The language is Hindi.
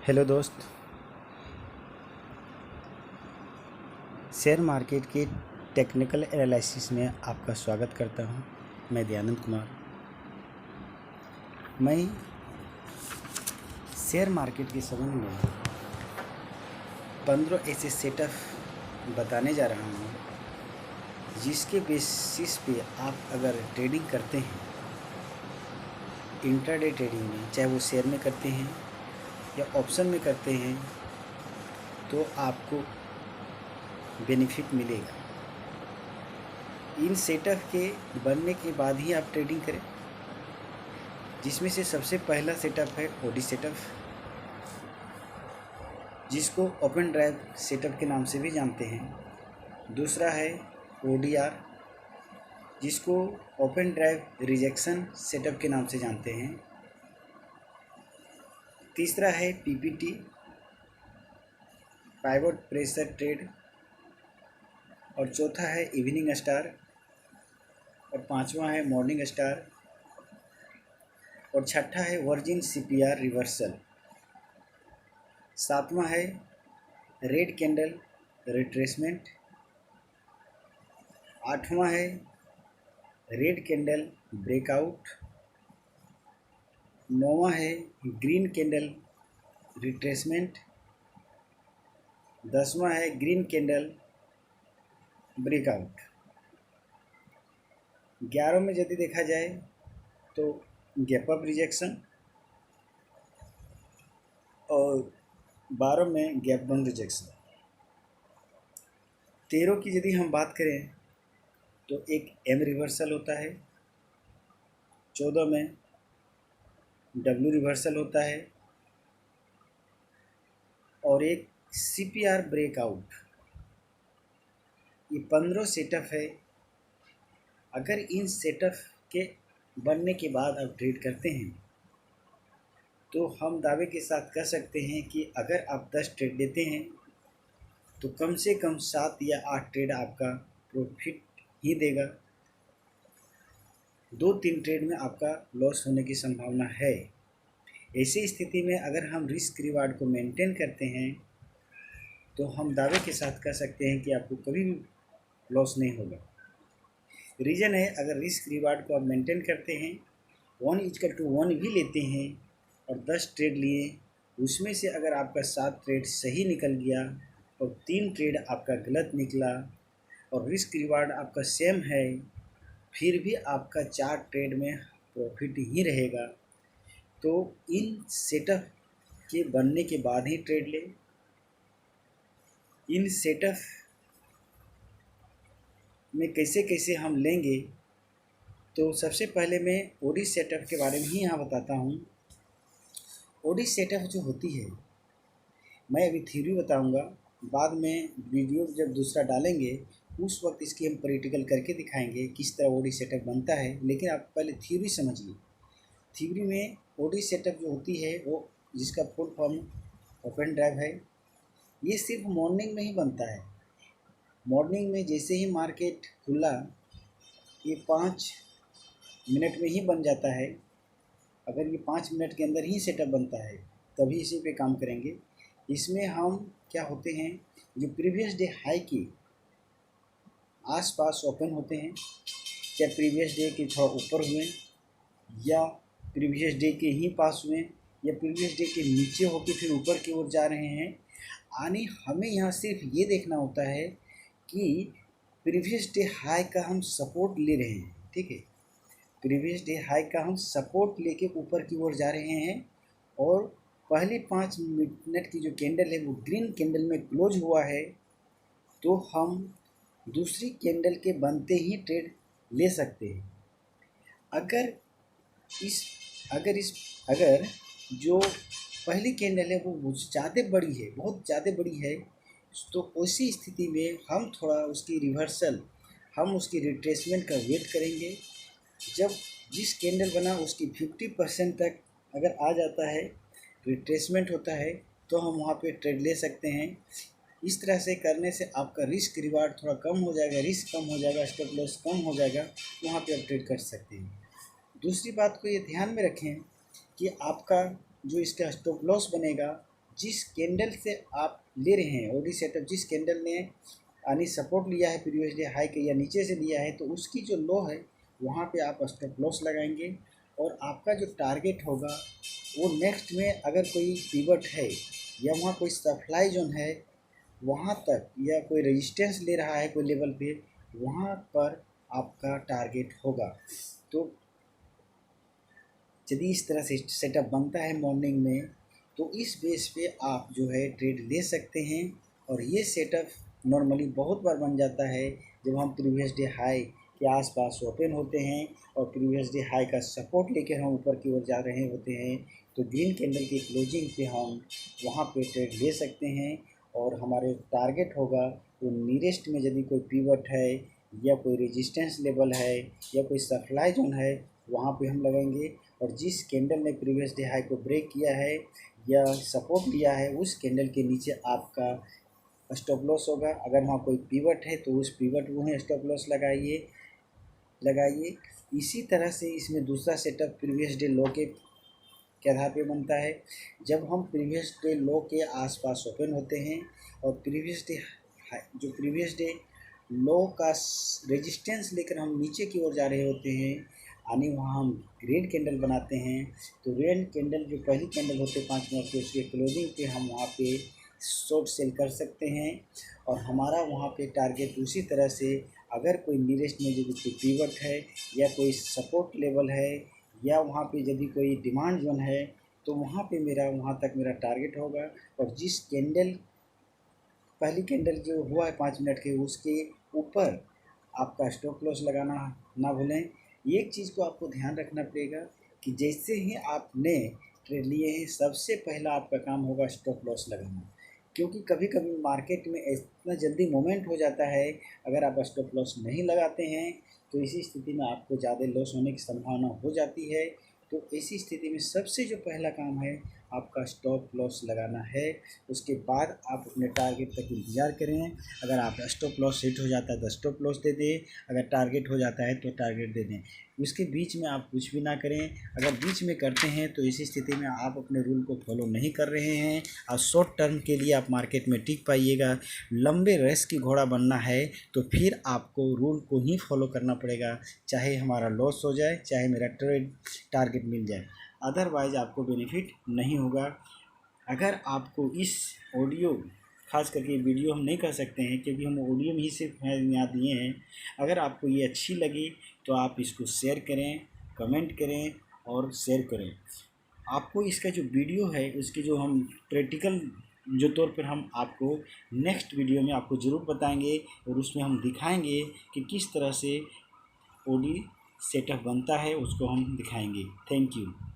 हेलो दोस्त। शेयर मार्केट के टेक्निकल एनालिसिस में आपका स्वागत करता हूं। मैं दयानंद कुमार। मैं शेयर मार्केट के संबंध में 15 ऐसे सेटअप बताने जा रहा हूं जिसके बेसिस पे आप अगर ट्रेडिंग करते हैं, इंट्राडे ट्रेडिंग में, चाहे वो शेयर में करते हैं या ऑप्शन में करते हैं, तो आपको बेनिफिट मिलेगा। इन सेटअप के बनने के बाद ही आप ट्रेडिंग करें, जिसमें से सबसे पहला सेटअप है ओडी सेटअप, जिसको ओपन ड्राइव सेटअप के नाम से भी जानते हैं। दूसरा है ओडीआर, जिसको ओपन ड्राइव रिजेक्शन सेटअप के नाम से जानते हैं। तीसरा है पीपीटी, पाइवट प्रेशर ट्रेड, और चौथा है इवनिंग स्टार, और पांचवा है मॉर्निंग स्टार, और छठा है वर्जिन सीपीआर रिवर्सल। सातवां है रेड कैंडल रिट्रेसमेंट। आठवां है रेड कैंडल ब्रेकआउट। नौवां है ग्रीन कैंडल रिट्रेसमेंट। 10वां है ग्रीन कैंडल ब्रेकआउट। 11 में यदि देखा जाए तो गैप अप रिजेक्शन, और 12 में गैप डाउन रिजेक्शन। 13 की यदि हम बात करें तो एक एम रिवर्सल होता है। 14 में डब्ल्यू रिवर्सल होता है, और एक सीपीआर ब्रेकआउट। ये 15 सेटअप है। अगर इन सेटअप के बनने के बाद आप ट्रेड करते हैं तो हम दावे के साथ कह सकते हैं कि अगर आप 10 ट्रेड लेते हैं तो कम से कम 7 या 8 ट्रेड आपका प्रॉफिट ही देगा। 2-3 ट्रेड में आपका लॉस होने की संभावना है। ऐसी स्थिति में अगर हम रिस्क रिवार्ड को मेंटेन करते हैं तो हम दावे के साथ कह सकते हैं कि आपको कभी भी लॉस नहीं होगा। रीज़न है, अगर रिस्क रिवार्ड को आप मेंटेन करते हैं, 1:1 भी लेते हैं और 10 ट्रेड लिए, उसमें से अगर आपका 7 ट्रेड सही निकल गया और 3 ट्रेड आपका गलत निकला और रिस्क रिवार्ड आपका सेम है, फिर भी आपका 4 ट्रेड में प्रॉफिट ही रहेगा। तो इन सेटअप के बनने के बाद ही ट्रेड लें। इन सेटअप में कैसे कैसे हम लेंगे, तो सबसे पहले मैं ओडी सेटअप के बारे में ही यहाँ बताता हूँ। ओडी सेटअप जो होती है, मैं अभी थ्योरी बताऊँगा, बाद में वीडियो जब दूसरा डालेंगे उस वक्त इसकी हम प्रैक्टिकल करके दिखाएंगे किस तरह ओडी सेटअप बनता है। लेकिन आप पहले थ्योरी समझिए। थ्योरी में ओडी सेटअप जो होती है, वो जिसका फुल फॉर्म ओपन ड्राइव है, ये सिर्फ मॉर्निंग में ही बनता है। मॉर्निंग में जैसे ही मार्केट खुला, ये 5 मिनट में ही बन जाता है। अगर ये 5 मिनट के अंदर ही सेटअप बनता है तभी इसी पे काम करेंगे। इसमें हम क्या होते हैं, जो प्रीवियस डे हाई के आसपास ओपन होते हैं, चाहे प्रीवियस डे के थोड़ा ऊपर हुए या प्रीवियस डे के ही पास हुए या प्रीवियस डे के नीचे होकर फिर ऊपर की ओर जा रहे हैं, यानी हमें यहाँ सिर्फ ये देखना होता है कि प्रीवियस डे हाई का हम सपोर्ट ले रहे हैं। ठीक है, प्रीवियस डे हाई का हम सपोर्ट लेके ऊपर की ओर जा रहे हैं, और पहली 5 मिनट की जो कैंडल है वो ग्रीन कैंडल में क्लोज हुआ है, तो हम दूसरी कैंडल के बनते ही ट्रेड ले सकते हैं। अगर अगर जो पहली कैंडल है वो बहुत ज़्यादा बड़ी है, तो उसी स्थिति में हम थोड़ा उसकी रिवर्सल, हम उसकी रिट्रेसमेंट का वेट करेंगे। जब जिस कैंडल बना उसकी 50% तक अगर आ जाता है, रिट्रेसमेंट होता है, तो हम वहाँ पे ट्रेड ले सकते हैं। इस तरह से करने से आपका रिस्क रिवार्ड थोड़ा कम हो जाएगा, रिस्क कम हो जाएगा, स्टॉप लॉस कम हो जाएगा, वहाँ पे आप ट्रेड कर सकते हैं। दूसरी बात को ये ध्यान में रखें कि आपका जो इसका स्टॉप लॉस बनेगा जिस कैंडल से आप ले रहे हैं ओडी सेटअप, जिस कैंडल ने यानी सपोर्ट लिया है प्रीवियस डे हाई के या नीचे से लिया है, तो उसकी जो लो है वहाँ पे आप स्टॉप लॉस लगाएंगे और आपका जो टारगेट होगा वो नेक्स्ट में अगर कोई पिवट है या वहाँ कोई सप्लाई जोन है वहाँ तक, या कोई रेजिस्टेंस ले रहा है कोई लेवल पे, वहाँ पर आपका टारगेट होगा। तो यदि इस तरह से सेटअप बनता है मॉर्निंग में, तो इस बेस पे आप जो है ट्रेड ले सकते हैं। और ये सेटअप नॉर्मली बहुत बार बन जाता है जब हम प्रीवियस डे हाई के आसपास ओपन होते हैं और प्रीवियस डे हाई का सपोर्ट लेकर हम ऊपर की ओर जा रहे होते हैं, तो ग्रीन कैंडल की क्लोजिंग पे हम वहाँ पे ट्रेड ले सकते हैं। और हमारे टारगेट होगा वो नियरेस्ट में यदि कोई पिवट है या कोई रेजिस्टेंस लेवल है या कोई सप्लाई जोन है, वहाँ पे हम लगाएंगे। और जिस कैंडल ने प्रीवियस डे हाई को ब्रेक किया है या सपोर्ट लिया है, उस कैंडल के नीचे आपका स्टॉप लॉस होगा। अगर वहाँ कोई पिवट है तो उस पिवट में स्टॉप लॉस लगाइए। इसी तरह से इसमें दूसरा सेटअप प्रीवियस डे लो के आधार पे बनता है। जब हम प्रीवियस डे लो के आसपास ओपन होते हैं और प्रीवियस डे लो का रेजिस्टेंस लेकर हम नीचे की ओर जा रहे होते हैं, यानी वहाँ हम रेड कैंडल बनाते हैं, तो रेड कैंडल जो पहली कैंडल होते हैं 5 मिनट के, उसके क्लोजिंग पे हम वहाँ पे शॉर्ट सेल कर सकते हैं। और हमारा वहाँ पे टारगेट उसी तरह से, अगर कोई नियरेस्ट में यदि कोई पिवट है या कोई सपोर्ट लेवल है या वहाँ पे यदि कोई डिमांड जोन है, तो वहाँ पे वहाँ तक मेरा टारगेट होगा। और जिस कैंडल पहली कैंडल जो हुआ है 5 मिनट के, उसके ऊपर आपका स्टॉप लॉस लगाना ना भूलें। एक चीज़ को आपको ध्यान रखना पड़ेगा कि जैसे ही आपने ट्रेड लिए हैं, सबसे पहला आपका काम होगा स्टॉप लॉस लगाना, क्योंकि कभी कभी मार्केट में इतना जल्दी मोमेंट हो जाता है, अगर आप स्टॉप लॉस नहीं लगाते हैं तो इसी स्थिति में आपको ज़्यादा लॉस होने की संभावना हो जाती है। तो ऐसी स्थिति में सबसे जो पहला काम है आपका स्टॉप लॉस लगाना है। उसके बाद आप अपने टारगेट तक इंतज़ार करें। अगर आप स्टॉप लॉस हिट हो जाता है तो स्टॉप लॉस दे दें, अगर टारगेट हो जाता है तो टारगेट दे दें। उसके बीच में आप कुछ भी ना करें। अगर बीच में करते हैं तो इसी स्थिति में आप अपने रूल को फॉलो नहीं कर रहे हैं और शॉर्ट टर्म के लिए आप मार्केट में टिक पाइएगा। लंबे रेस की घोड़ा बनना है तो फिर आपको रूल को ही फॉलो करना पड़ेगा, चाहे हमारा लॉस हो जाए, चाहे मेरा ट्रेड टारगेट मिल जाए, अदरवाइज़ आपको बेनिफिट नहीं होगा। अगर आपको इस ऑडियो, खास करके वीडियो हम नहीं कर सकते हैं क्योंकि हम ऑडियो में ही सिर्फ यहाँ दिए हैं, अगर आपको ये अच्छी लगी तो आप इसको शेयर करें, कमेंट करें और शेयर करें। आपको इसका जो वीडियो है उसकी जो हम प्रैक्टिकल जो तौर पर हम आपको नेक्स्ट वीडियो में आपको ज़रूर बताएंगे और उसमें हम दिखाएंगे कि किस तरह से ओडी सेटअप बनता है, उसको हम दिखाएंगे। Thank you.